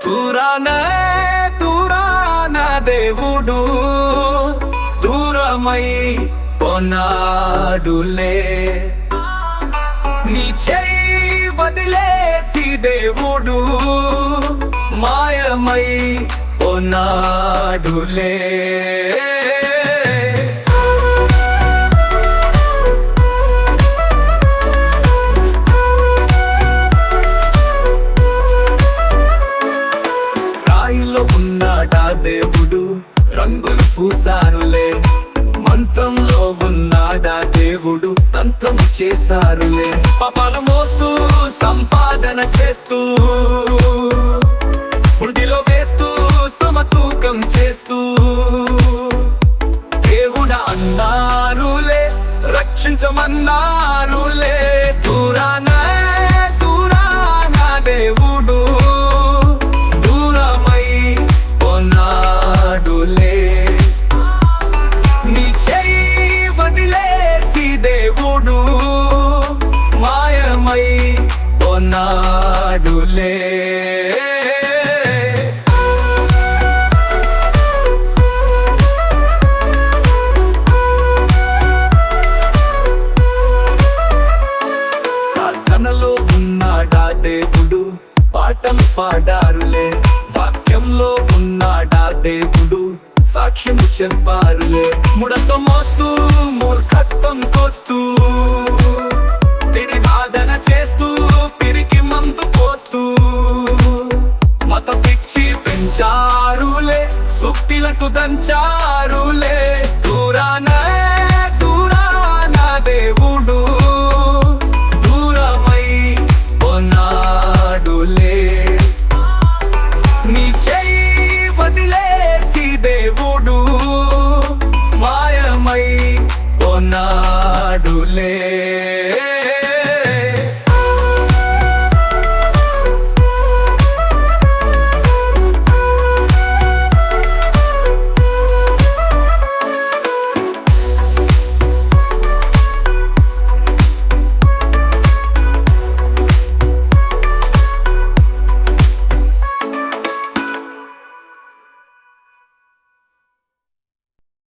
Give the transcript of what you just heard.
దూరాన దేవుడు దూరమై పోనాడులే, నీ చెయ్యి వదిలేసి దేవుడు మాయమై పోనాడులే. రాయిలో ఉన్నాడా దేవుడు, రంగులు పూసారులే, మంత్రంలో ఉన్నాడా దేవుడు, తంత్రం చేశారులే. పాపాలు మోస్తూ సంపాదన చేస్తూ వృద్ధిలో వేస్తూ సమతూకం చేస్తూ దేవుడ అన్నారులే, రక్షించమన్నారులే. దూరాన దేవుడు దూరమై పోనాడులే, నీ చెయ్యి వదిలేసి దేవుడు మాయమై పోనాడులే. ప్రార్థనలో ఉన్నాడా దేవుడు, పాటలు పాడారులే, వాక్యంలో ఉన్నాడా దేవుడు, సాక్ష్యం చెప్పారులే. ముడత మోస్తూ మూర్ఖత్వం కోస్తూ